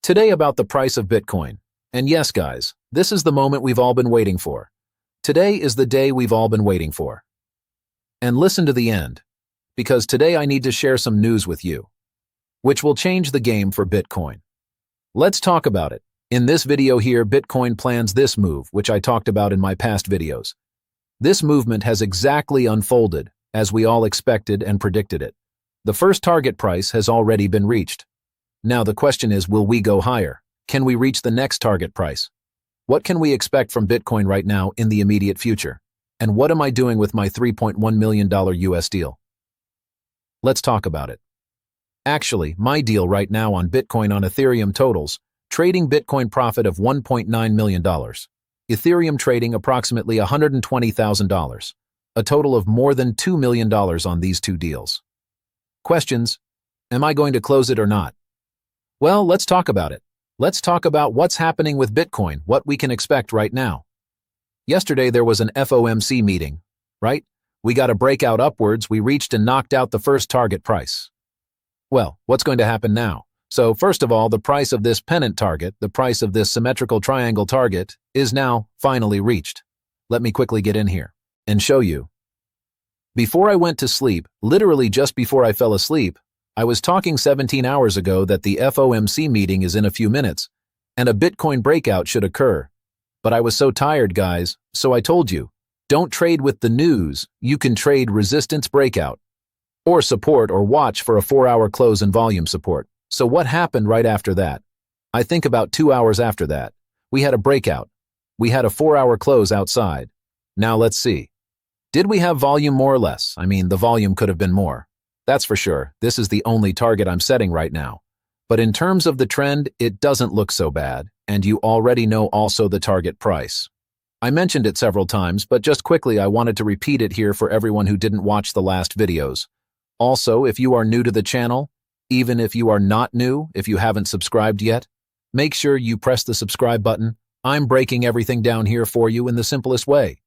Today about the price of Bitcoin. And yes, guys, this is the moment we've all been waiting for. Today is the day we've all been waiting for. And listen to the end, because today I need to share some news with you, which will change the game for Bitcoin. Let's talk about it. In this video here, Bitcoin plans this move, which I talked about in my past videos. This movement has exactly unfolded, as we all expected and predicted it. The first target price has already been reached. Now the question is, will we go higher? Can we reach the next target price? What can we expect from Bitcoin right now in the immediate future? And what am I doing with my $3.1 million US deal? Let's talk about it. Actually, my deal right now on Bitcoin on Ethereum totals, trading Bitcoin profit of $1.9 million. Ethereum trading approximately $120,000. A total of more than $2 million on these two deals. Questions? Am I going to close it or not? Well, let's talk about it. Let's talk about what's happening with Bitcoin, what we can expect right now. Yesterday there was an FOMC meeting, right? We got a breakout upwards, we reached and knocked out the first target price. Well, what's going to happen now? So first of all, the price of this pennant target, the price of this symmetrical triangle target, is now finally reached. Let me quickly get in here and show you. Before I went to sleep, literally just before I fell asleep, I was talking 17 hours ago that the FOMC meeting is in a few minutes, and a Bitcoin breakout should occur. But I was so tired, guys, so I told you, don't trade with the news, you can trade resistance breakout, or support or watch for a 4-hour close and volume support. So what happened right after that? I think about 2 hours after that, we had a breakout. We had a 4-hour close outside. Now let's see. Did we have volume more or less? I mean, the volume could have been more. That's for sure. This is the only target I'm setting right now. But in terms of the trend, it doesn't look so bad, and you already know also the target price. I mentioned it several times, but just quickly I wanted to repeat it here for everyone who didn't watch the last videos. Also, if you are new to the channel, even if you are not new, if you haven't subscribed yet, make sure you press the subscribe button. I'm breaking everything down here for you in the simplest way.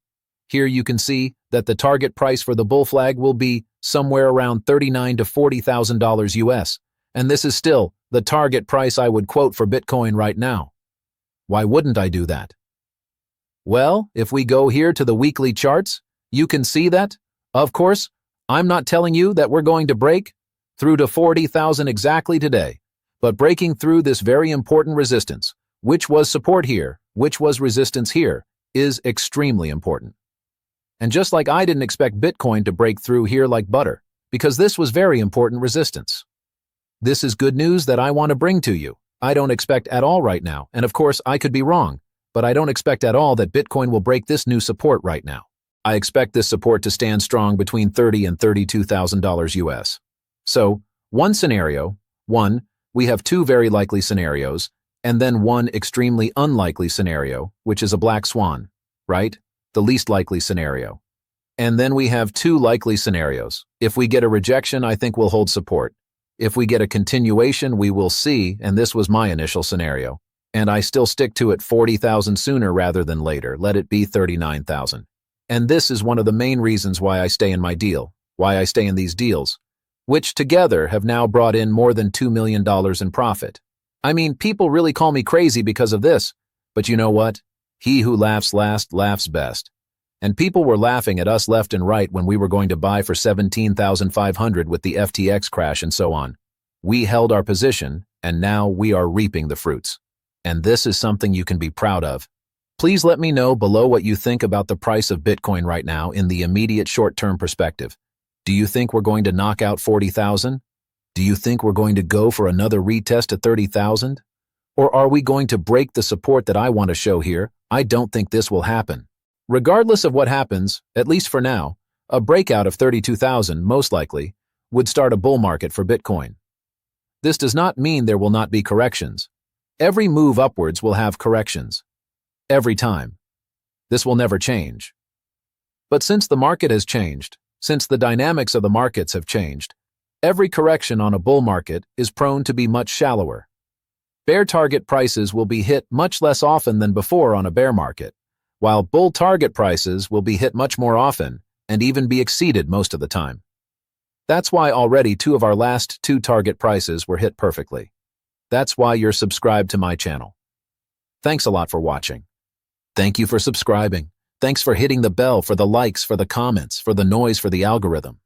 Here you can see that the target price for the bull flag will be somewhere around $39,000 to $40,000 US, and this is still the target price I would quote for Bitcoin right now. Why wouldn't I do that? Well, if we go here to the weekly charts, you can see that, of course, I'm not telling you that we're going to break through to 40,000 exactly today, but breaking through this very important resistance, which was support here, which was resistance here, is extremely important. And just like I didn't expect Bitcoin to break through here like butter, because this was very important resistance. This is good news that I want to bring to you. I don't expect at all right now, and of course I could be wrong, but I don't expect at all that Bitcoin will break this new support right now. I expect this support to stand strong between $30,000 and $32,000 US. So, one scenario, we have two very likely scenarios, and then one extremely unlikely scenario, which is a black swan, right? The least likely scenario. And then we have two likely scenarios. If we get a rejection, I think we'll hold support. If we get a continuation, we will see, and this was my initial scenario. And I still stick to it 40,000 sooner rather than later. Let it be 39,000. And this is one of the main reasons why I stay in my deal, why I stay in these deals, which together have now brought in more than $2 million in profit. I mean, people really call me crazy because of this, but you know what? He who laughs last laughs best. And people were laughing at us left and right when we were going to buy for 17,500 with the FTX crash and so on. We held our position, and now we are reaping the fruits. And this is something you can be proud of. Please let me know below what you think about the price of Bitcoin right now in the immediate short-term perspective. Do you think we're going to knock out 40,000? Do you think we're going to go for another retest at 30,000? Or are we going to break the support that I want to show here? I don't think this will happen. Regardless of what happens, at least for now, a breakout of 32,000, most likely, would start a bull market for Bitcoin. This does not mean there will not be corrections. Every move upwards will have corrections. Every time. This will never change. But since the market has changed, since the dynamics of the markets have changed, every correction on a bull market is prone to be much shallower. Bear target prices will be hit much less often than before on a bear market, while bull target prices will be hit much more often and even be exceeded most of the time. That's why already two of our last two target prices were hit perfectly. That's why you're subscribed to my channel. Thanks a lot for watching. Thank you for subscribing. Thanks for hitting the bell, for the likes, for the comments, for the noise, for the algorithm.